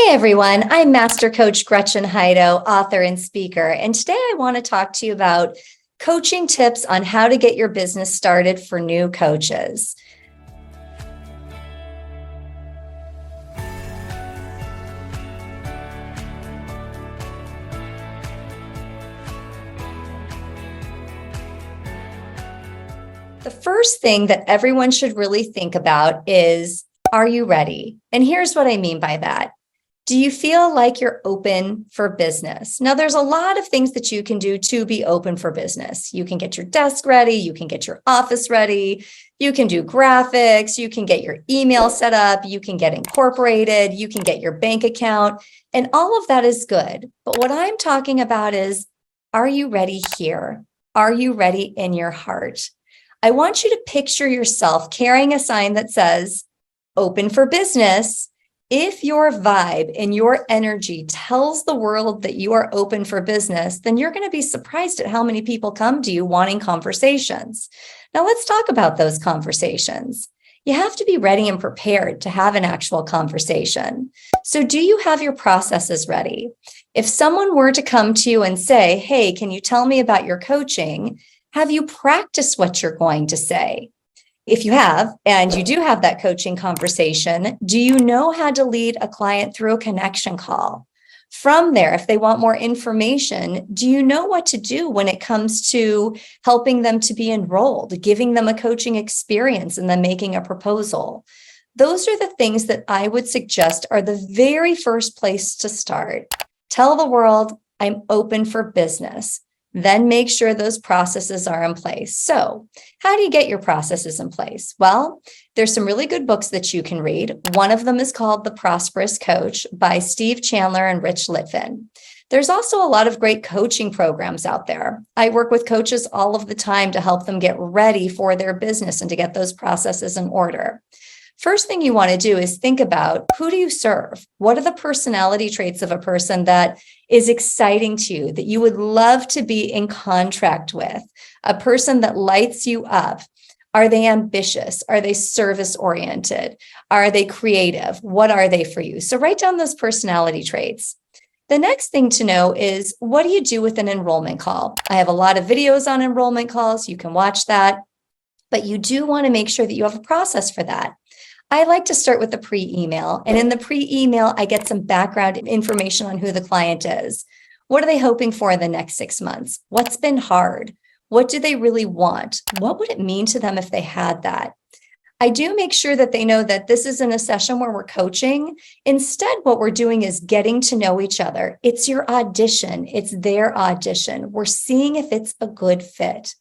Hey everyone, I'm Master Coach Gretchen Hydo, author and speaker, and today I want to talk to you about coaching tips on how to get your business started for new coaches. The first thing that everyone should really think about is, are you ready? And here's what I mean by that. Do you feel like you're open for business? Now, there's a lot of things that you can do to be open for business. You can get your desk ready. You can get your office ready. You can do graphics. You can get your email set up. You can get incorporated. You can get your bank account. And all of that is good. But what I'm talking about is, are you ready here? Are you ready in your heart? I want you to picture yourself carrying a sign that says, open for business. If your vibe and your energy tells the world that you are open for business, then you're going to be surprised at how many people come to you wanting conversations. Now, let's talk about those conversations. You have to be ready and prepared to have an actual conversation. So do you have your processes ready? If someone were to come to you and say, hey, can you tell me about your coaching? Have you practiced what you're going to say? If you have, and you do have that coaching conversation, do you know how to lead a client through a connection call? From there, if they want more information, do you know what to do when it comes to helping them to be enrolled, giving them a coaching experience, and then making a proposal? Those are the things that I would suggest are the very first place to start. Tell the world, I'm open for business. Then make sure those processes are in place. So how do you get your processes in place? Well, there's some really good books that you can read. One of them is called The Prosperous Coach by Steve Chandler and Rich Litvin. There's also a lot of great coaching programs out there. I work with coaches all of the time to help them get ready for their business and to get those processes in order. First thing you want to do is think about, who do you serve? What are the personality traits of a person that is exciting to you, that you would love to be in contract with? A person that lights you up. Are they ambitious? Are they service oriented? Are they creative? What are they for you? So write down those personality traits. The next thing to know is, what do you do with an enrollment call? I have a lot of videos on enrollment calls. You can watch that, but you do want to make sure that you have a process for that. I like to start with the pre-email. And in the pre-email, I get some background information on who the client is. What are they hoping for in the next 6 months? What's been hard? What do they really want? What would it mean to them if they had that? I do make sure that they know that this isn't a session where we're coaching. Instead, what we're doing is getting to know each other. It's your audition. It's their audition. We're seeing if it's a good fit.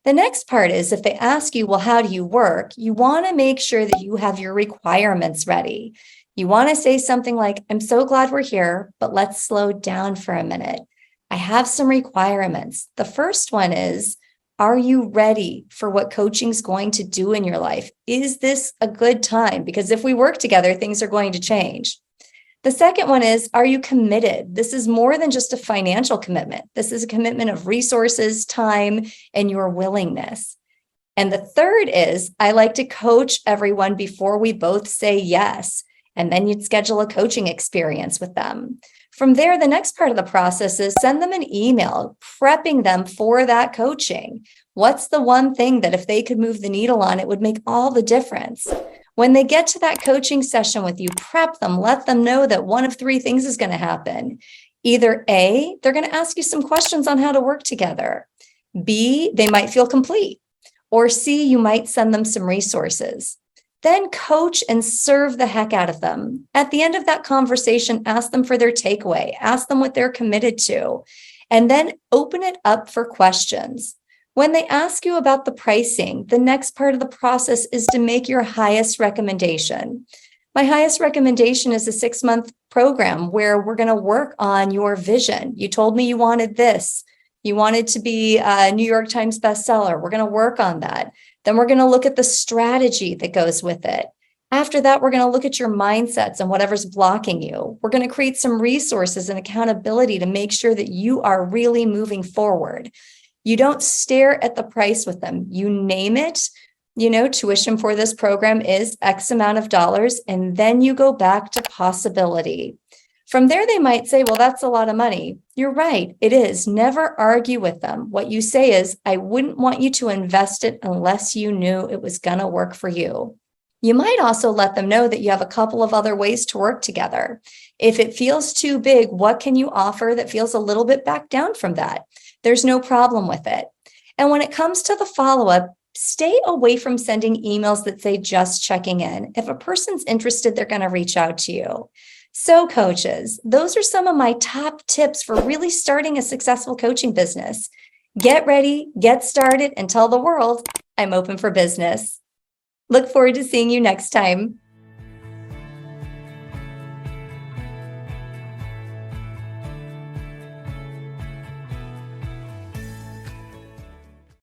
The next part is, if they ask you, well, how do you work? You want to make sure that you have your requirements ready. You want to say something like, I'm so glad we're here, but let's slow down for a minute. I have some requirements. The first one is, are you ready for what coaching is going to do in your life? Is this a good time? Because if we work together, things are going to change. The second one is, are you committed? This is more than just a financial commitment. This is a commitment of resources, time, and your willingness. And the third is, I like to coach everyone before we both say yes. And then you'd schedule a coaching experience with them. From there, the next part of the process is send them an email, prepping them for that coaching. What's the one thing that if they could move the needle on, it would make all the difference? When they get to that coaching session with you, prep them, let them know that one of three things is going to happen. Either A, they're going to ask you some questions on how to work together. B, they might feel complete. Or C, you might send them some resources. Then coach and serve the heck out of them. At the end of that conversation, ask them for their takeaway, ask them what they're committed to, and then open it up for questions. When they ask you about the pricing, the next part of the process is to make your highest recommendation. My highest recommendation is a 6-month program where we're going to work on your vision. You told me you wanted this. You wanted to be a New York Times bestseller. We're going to work on that. Then we're going to look at the strategy that goes with it. After that, we're going to look at your mindsets and whatever's blocking you. We're going to create some resources and accountability to make sure that you are really moving forward. You don't stare at the price with them. You name it. Tuition for this program is X amount of dollars, and then you go back to possibility. From there, they might say, well, that's a lot of money. You're right. It is. Never argue with them. What you say is, I wouldn't want you to invest it unless you knew it was going to work for you. You might also let them know that you have a couple of other ways to work together. If it feels too big, what can you offer that feels a little bit back down from that? There's no problem with it. And when it comes to the follow-up, stay away from sending emails that say just checking in. If a person's interested, they're going to reach out to you. So coaches, those are some of my top tips for really starting a successful coaching business. Get ready, get started, and tell the world I'm open for business. Look forward to seeing you next time.